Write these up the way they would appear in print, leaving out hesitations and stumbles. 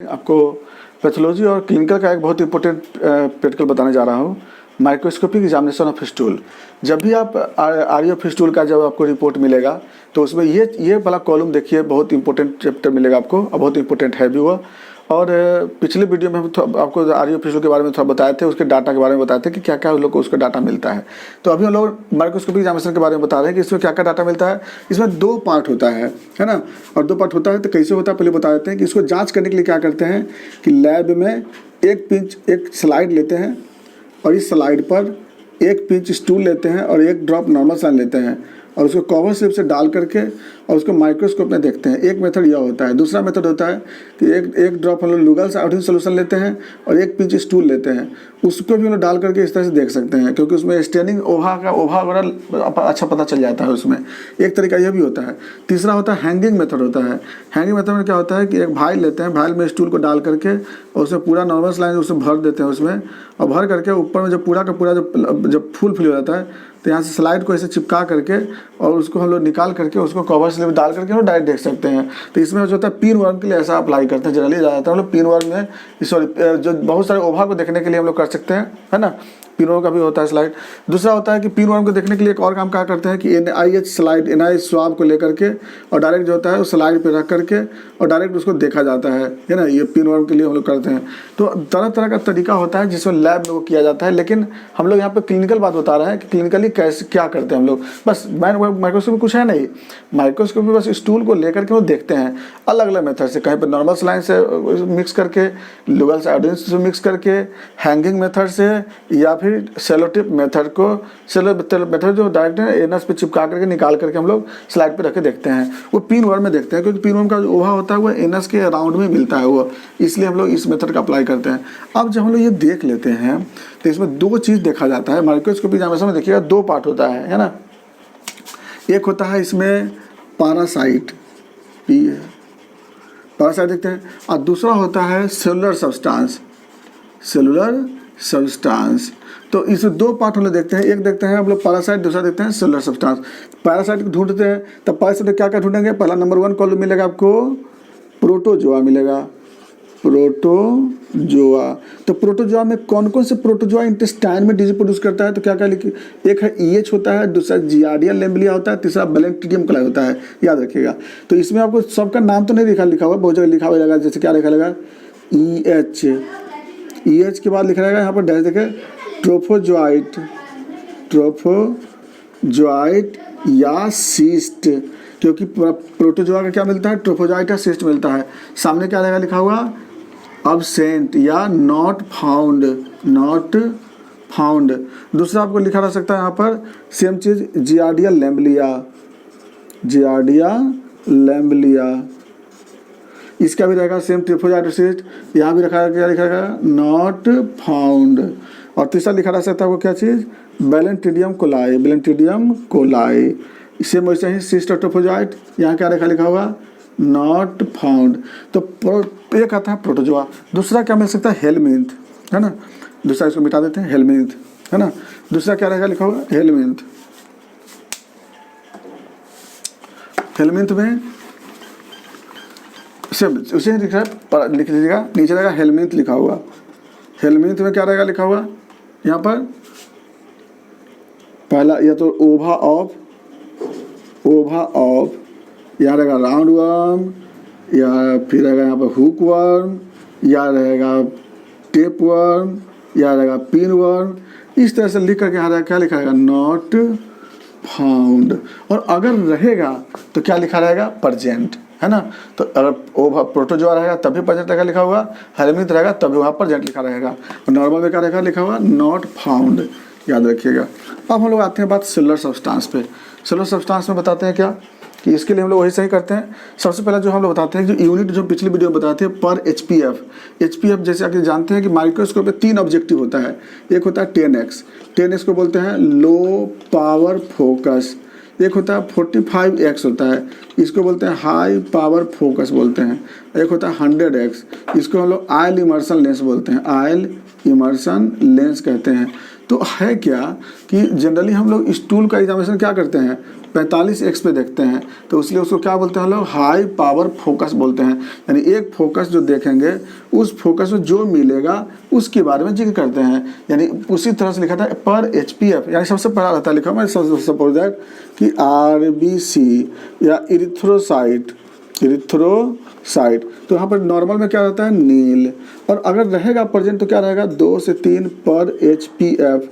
आपको पैथोलॉजी और क्लिनिकल का एक बहुत इंपॉर्टेंट प्रैक्टिकल बताने जा रहा हूँ। माइक्रोस्कोपिक एग्जामिनेशन ऑफ फिस्टूल। जब भी आप आरियो फिस्टूल का जब आपको रिपोर्ट मिलेगा तो उसमें ये वाला कॉलम देखिए, बहुत इंपॉर्टेंट चैप्टर मिलेगा आपको और बहुत इंपॉर्टेंट है भी वो। और पिछले वीडियो में हम आपको आरियो फिस्टूल के बारे में थोड़ा बताए थे, उसके डाटा के बारे में बताए थे कि क्या क्या उन लोग को उसका डाटा मिलता है। तो अभी हम लोग माइक्रोस्कोपिक एग्जामिनेशन के बारे में बता रहे हैं कि इसमें क्या क्या डाटा मिलता है। इसमें दो पार्ट होता है ना, और दो पार्ट होता है तो कैसे होता है पहले बता देते हैं कि इसको जाँच करने के लिए क्या करते हैं कि लैब में एक स्लाइड लेते हैं और इस स्लाइड पर एक पिंच स्टूल लेते हैं और एक ड्रॉप नॉर्मल सलाइन लेते हैं और उसको कवर स्लिप से डाल करके और उसको माइक्रोस्कोप में देखते हैं। एक मेथड यह होता है। दूसरा मेथड होता है कि एक ड्रॉप हम लोग लुगल आयोडीन सोल्यूशन लेते हैं और एक पिंच स्टूल लेते हैं, उसको भी हम लोग डाल करके इस तरह से देख सकते हैं, क्योंकि उसमें स्टेनिंग ओभा वगैरह अच्छा पता चल जाता है उसमें। एक तरीका यह भी होता है। तीसरा होता है हैंगिंग मेथड होता है। हैंगिंग मेथड में क्या होता है कि एक भाई लेते हैं, भाई में स्टूल को डाल करके और उसमें पूरा नॉर्मल सलाइन उसमें भर देते हैं उसमें, और भर करके ऊपर में जब पूरा का पूरा जब फुल हो जाता है तो यहाँ से स्लाइड को ऐसे चिपका करके और उसको हम लोग निकाल करके उसको कवर स्लिप डाल करके हम डायरेक्ट देख सकते हैं। तो इसमें जो होता है पिन वर्म के लिए ऐसा अप्लाई करते हैं जनरली ज़्यादातर हम लोग पिन वर्म में, सॉरी जो बहुत सारे ओभा को देखने के लिए हम लोग कर सकते हैं, है ना। पिन वर्म का भी होता है स्लाइड। दूसरा होता है कि पिन वर्म को देखने के लिए एक और काम क्या करते हैं कि NIH स्लाइड NIH स्वाब को लेकर के और डायरेक्ट जो होता है उस स्लाइड पे रख करके और डायरेक्ट उसको देखा जाता है ना। ये पिन वर्म के लिए हम लोग करते हैं। तो तरह तरह का तरीका होता है जिसमें लैब में वो किया जाता है, लेकिन हम लोग यहाँ पे क्लिनिकल बात बता रहे हैं कि क्लिनिकली कैसे क्या करते हैं हम लोग। बस माइक्रोस्कोप में कुछ है नहीं, माइक्रोस्कोप में बस स्टूल को लेकर के वो देखते हैं अलग अलग मेथड से, कहीं पर नॉर्मल सलाइन से मिक्स करके, लुगल आयोडीन से मिक्स करके, हैंगिंग मेथड से, या फिर सेलोटिप मेथड को मेथड जो डायरेक्ट है एनस पे चिपका करके निकाल करके हम लोग स्लाइड पे रख के देखते हैं। वो पिन वर्म में देखते हैं, क्योंकि पिन वर्म का जो ओभा होता है वो एनस के अराउंड में मिलता है वो, इसलिए हम लोग इस मेथड का अप्लाई करते हैं। अब जब हम लोग ये देख लेते हैं तो इसमें दो चीज़ देखा जाता है। माइक्रोस्कोपिक एग्जामिनेशन में देखिएगा दो पार्ट होता है ना। एक होता है इसमें पैरासाइट, पैरासाइट देखते हैं, और दूसरा होता है सेलुलर सब्सटेंस। तो इस दो पार्ट हम लोग देखते हैं। एक देखते हैं हम लोग पैरासाइट, दूसरा देखते हैं सेलुलर सब्सटेंस। पैरासाइट को ढूंढते हैं तब पैरासाइट क्या क्या ढूंढेंगे। पहला नंबर 1 कॉलम मिलेगा आपको प्रोटोजोआ मिलेगा, प्रोटोजोआ। तो प्रोटोजोआ में कौन कौन से प्रोटोजोआ इंटेस्टाइन में डिजीज प्रोड्यूस करता है, तो क्या क्या लिखिए। एक है EH होता है, दूसरा जियार्डिया लैम्बिलिया होता है, तीसरा बैलेंटिडियम कोलाई होता है, याद रखिएगा। तो इसमें आपको सबका नाम तो नहीं लिखा हुआ, बहुत जगह लिखा हुआ रहेगा, जैसे क्या लिखा रहेगा EH के बाद लिखा रहेगा यहाँ पर डैश देखे ट्रोफोजोइट या सिस्ट, क्योंकि प्रोटोजोआ का क्या मिलता है, ट्रोफोजोइट या सिस्ट मिलता है। सामने क्या रहेगा लिखा हुआ अब्सेंट या नॉट फाउंड। दूसरा आपको लिखा रह सकता है यहाँ पर सेम चीज जियार्डिया लैम्बिलिया, इसका भी रहेगा सेम ट्रोफोजोइट सिस्ट, यहाँ भी रखा क्या लिखा रहेगा नॉट फाउंड। और तीसरा लिखा रह सकता है वो क्या चीज़ बैलेंटिडियम कोलाई, सेम वैसे ही सिस्ट और ट्रोफोजोइट, यहाँ क्या लिखा हुआ नॉट फाउंड। तो एक आता है प्रोटोजोआ। दूसरा क्या मिल सकता है हेलमिंथ, है ना। दूसरा इसको मिटा देते हैं, हेलमिंथ, है ना। दूसरा क्या रहेगा लिखा हुआ हेलमिंथ में सेम उसे लिख लीजिएगा, नीचे रहेगा हेलमिंथ लिखा हुआ। हेलमिंथ में क्या रहेगा लिखा हुआ यहाँ पर, पहला या तो ओभा ऑफ, यहाँ रहेगा राउंड वर्म, या फिर रहेगा यहाँ पर हुक वर्म, या रहेगा टेप वर्म, या रहेगा पिन वर्म। इस तरह से लिख करके यहाँ क्या लिखा रहेगा नॉट फाउंड। और अगर रहेगा तो क्या लिखा रहेगा प्रेजेंट, है ना। तो अगर ओभा प्रोटोजोआ रहेगा तब भी प्रेजेंट रहेगा लिखा हुआ, हेलमिंथ रहेगा तब भी वहाँ प्रेजेंट लिखा रहेगा, और नॉर्मल में क्या रहेगा लिखा हुआ नॉट फाउंड, याद रखिएगा। अब हम लोग आते हैं बात सेलुलर सब्सटेंस पे। सेलुलर सब्सटेंस में बताते हैं क्या कि इसके लिए हम लोग वही सही करते हैं। सबसे पहले जो हम लोग बताते हैं जो यूनिट जो पिछली वीडियो में बताते हैं पर HPF जैसे आप जानते हैं कि माइक्रोस्कोप में 3 ऑब्जेक्टिव होता है। एक होता है 10x को बोलते हैं लो पावर फोकस, एक होता है 45x होता है, इसको बोलते हैं हाई पावर फोकस बोलते हैं। एक होता है 100x, इसको हम लोग आयल इमर्सन लेंस बोलते हैं, आयल इमर्सन लेंस कहते हैं। तो है क्या कि जनरली हम लोग स्टूल का एग्जामिनेशन क्या करते हैं 45x पे देखते हैं, तो इसलिए उसको क्या बोलते हैं हम लोग हाई पावर फोकस बोलते हैं। यानी एक फोकस जो देखेंगे उस फोकस में जो मिलेगा उसके बारे में जिक्र करते हैं। यानी उसी तरह से लिखा था पर HPF, यानी सबसे पहला रहता है लिखा हुआ सपोज दैट कि RBC या इरिथ्रोसाइट, तो यहाँ पर नॉर्मल में क्या रहता है नील, और अगर रहेगा प्रेजेंट तो क्या रहेगा 2 से 3 पर HPF,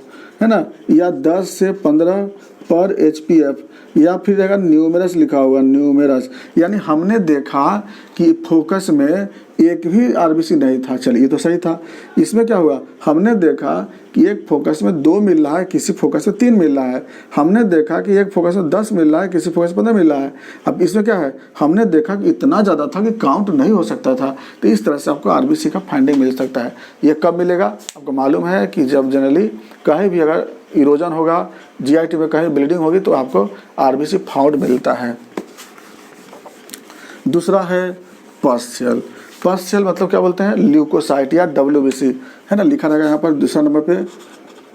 है ना, या 10 से 15 पर HPF, या फिर रहेगा न्यूमेरस लिखा होगा न्यूमेरस। यानी हमने देखा कि फोकस में एक भी RBC नहीं था, चलिए ये तो सही था। इसमें क्या हुआ, हमने देखा कि एक फोकस में 2 मिल रहा है, किसी फोकस में 3 मिल रहा है। हमने देखा कि एक फोकस में 10 मिल रहा है, किसी फोकस में 15 मिल रहा है। अब इसमें क्या है, हमने देखा कि इतना ज़्यादा था कि काउंट नहीं हो सकता था। तो इस तरह से आपको RBC का फाइंडिंग मिल सकता है। ये कब मिलेगा, आपको मालूम है कि जब जनरली कहीं भी अगर इरोजन होगा, GIT में कहीं ब्लीडिंग होगी तो आपको RBC फाउंड मिलता है। दूसरा है पस सेल। पस सेल मतलब क्या बोलते हैं, ल्यूकोसाइट या WBC, है ना, लिखा रहेगा यहाँ पर दूसरा नंबर पे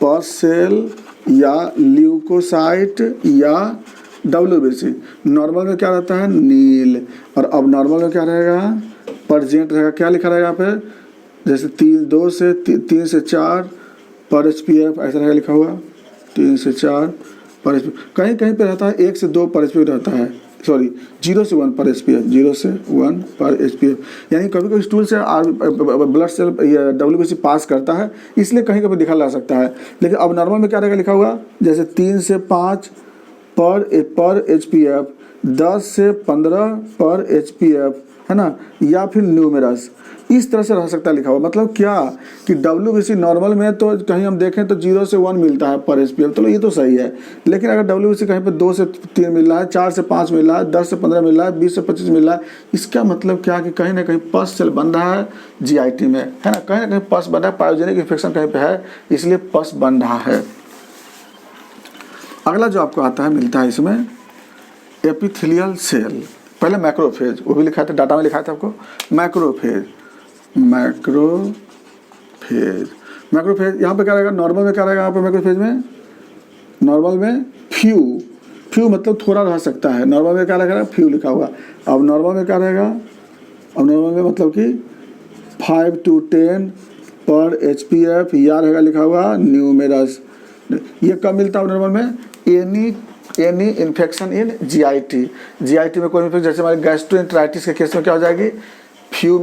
पस सेल या ल्यूकोसाइट या WBC। नॉर्मल में क्या रहता है नील, और अब नॉर्मल में क्या रहेगा प्रेजेंट रहेगा। क्या लिखा रहेगा यहाँ पे, जैसे 2 से 3 से 4 पर HPF ऐसा रहेगा लिखा हुआ, 3 से 4 पर HPF। कहीं कहीं पे रहता है 1 से 2 पर HPF रहता है, सॉरी 0 से 1 पर HPF, 0 से 1 पर HPF। यानी कभी कभी स्टूल से ब्लड सेल WBC पास करता है, इसलिए कहीं कभी लिखा ला सकता है। लेकिन अब नॉर्मल में क्या रहेगा लिखा हुआ, जैसे 3 से 5 पर HPF, 10 से 15 पर HPF, है ना, या फिर न्यूमेरस, इस तरह से रह सकता है लिखा हुआ। मतलब क्या कि WBC नॉर्मल में तो कहीं हम देखें तो 0 से 1 मिलता है पर HPF, तो ये तो सही है। लेकिन अगर WBC कहीं पे 2 से 3 मिल रहा है, 4 से 5 मिल रहा है, 10 से 15 मिल रहा है, 20 से 25 मिल रहा है, इसका मतलब क्या कि कहीं ना कहीं पस सेल बन रहा है GIT में, है ना कहीं पस बन रहा है, पायोजेनिक इन्फेक्शन कहीं पे है, इसलिए पस बन रहा है। अगला जो आपको आता है मिलता है इसमें एपिथेलियल सेल। पहले मैक्रोफेज, वो भी लिखा था डाटा में, लिखा था आपको मैक्रोफेज। यहाँ पे क्या रहेगा, नॉर्मल में क्या रहेगा यहाँ पे मैक्रोफेज में, नॉर्मल में फ्यू मतलब थोड़ा रह सकता है। नॉर्मल में क्या रहेगा, फ्यू लिखा हुआ। अब नॉर्मल में क्या रहेगा, अब नॉर्मल में मतलब कि 5 to 10 पर HPF, या रहेगा लिखा हुआ न्यूमेरस। ये कब मिलता है नॉर्मल में, एनी इन्फेक्शन इन GIT में कोई इन्फेक्शन, जैसे हमारे गैस्ट्रोएंटेराइटिस के केस में क्या हो जाएगी, फ्यू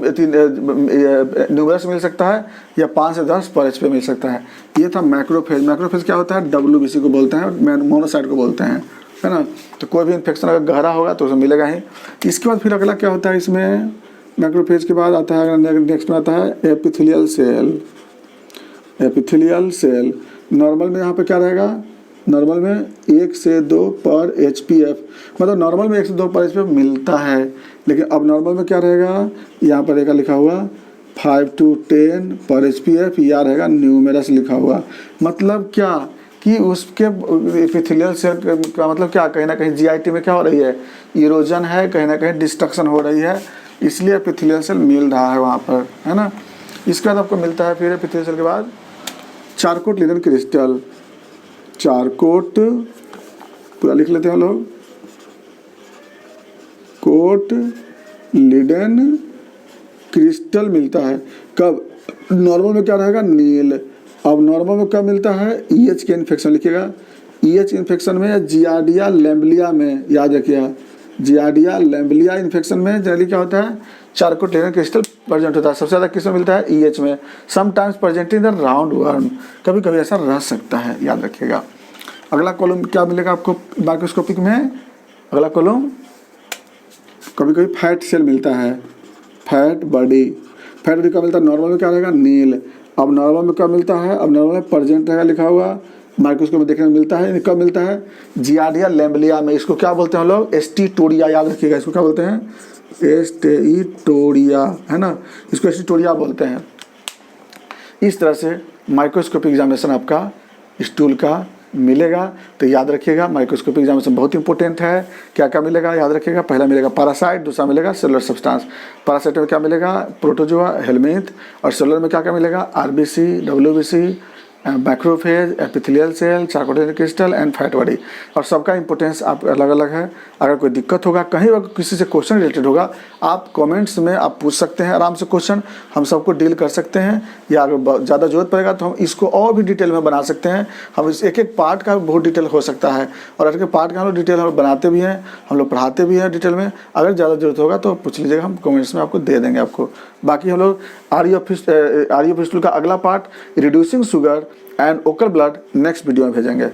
न्यूमेरस मिल सकता है, या 5 से 10 पर HPF मिल सकता है। ये था मैक्रोफेज। मैक्रोफेज क्या होता है, WBC को बोलते हैं, मोनोसाइट को बोलते हैं, है ना। तो कोई भी इन्फेक्शन अगर गहरा होगा तो उसे मिलेगा ही। इसके बाद फिर अगला क्या होता है इसमें, मैक्रोफेज के बाद आता है नेक्स्ट में आता है एपिथेलियल सेल। नॉर्मल में यहाँ पे क्या रहेगा, नॉर्मल में 1 से 2 पर HPF, मतलब नॉर्मल में 1 से 2 पर HPF मिलता है। लेकिन अब नॉर्मल में क्या रहेगा, यहाँ पर रहेगा लिखा हुआ 5 to 10 पर HPF, या रहेगा न्यूमेरस लिखा हुआ। मतलब क्या कि उसके एपिथेलियल सेल का मतलब क्या, कहीं ना कहीं GIT में क्या हो रही है, इरोजन है, कहीं ना कहीं डिस्ट्रक्शन हो रही है, इसलिए एपिथेलियल सेल मिल रहा है वहाँ पर, है ना। इसके बाद आपको मिलता है फिर एपिथेलियल सेल के बाद चारकोट लिडन क्रिस्टल। चारकोट पूरा लिख लेते हैं हम लोग, कोट लिडन क्रिस्टल मिलता है। कब, नॉर्मल में क्या रहेगा नील। अब नॉर्मल में कब मिलता है, EH के इन्फेक्शन लिखिएगा, EH इन्फेक्शन में या जियार्डिया लैम्बलिया में, याद रखिएगा जियार्डिया लैम्बलिया इन्फेक्शन में जनरली क्या होता है, चारकोट लिडन क्रिस्टल प्रेजेंट होता है। सबसे ज़्यादा किस में मिलता है, EH में। Sometimes present in the round worm, कभी कभी ऐसा रह सकता है, याद रखिएगा। अगला कॉलम क्या मिलेगा आपको माइक्रोस्कोपिक में, अगला कॉलम कभी कभी फैट सेल मिलता है, फैट बॉडी का मिलता है। नॉर्मल में क्या रहेगा, नील। अब नॉर्मल में कब मिलता है, अब नॉर्मल में प्रेजेंट रहेगा लिखा हुआ, माइक्रोस्कोप में देखने में मिलता है। कब मिलता है, जियार्डिया लैम्बलिया में। इसको क्या बोलते हैं हम लोग, एस्टिटोरिया, याद रखिएगा इसको क्या बोलते हैं, एस्टिटोरिया, है ना, इसको एस्टिटोरिया बोलते हैं। इस तरह से माइक्रोस्कोपिक एग्जामिनेशन आपका स्टूल का मिलेगा। तो याद रखिएगा माइक्रोस्कोपिक एग्जामिनेशन बहुत इंपॉर्टेंट है। क्या क्या मिलेगा याद रखिएगा, पहला मिलेगा पैरासाइट, दूसरा मिलेगा सेलुलर सब्सटेंस। पैरासाइट में क्या मिलेगा, प्रोटोजोआ, हेलमिंथ, और सेलुलर में क्या क्या मिलेगा, RBC, WBC, macrophage, epithelial cell, चार्कोटेनिक क्रिस्टल एंड फैट बॉडी, और सबका इंपॉर्टेंस आप अलग अलग है। अगर कोई दिक्कत होगा, कहीं अगर किसी से क्वेश्चन रिलेटेड होगा, आप कमेंट्स में आप पूछ सकते हैं आराम से क्वेश्चन, हम सबको डील कर सकते हैं। या अगर ज़्यादा जरूरत पड़ेगा तो हम इसको और भी डिटेल में बना सकते हैं। हम इस एक एक पार्ट का बहुत डिटेल हो सकता है, और एक एक पार्ट का हम लोग डिटेल हम लोग बनाते भी हैं, हम लोग पढ़ाते भी हैं डिटेल में। अगर ज़्यादा जरूरत होगा तो पूछ लीजिएगा, हम कमेंट्स में आपको दे देंगे आपको। बाकी हम लोग आर्यो फिस्टूल का अगला part reducing sugar and occult blood next video में भेजेंगे।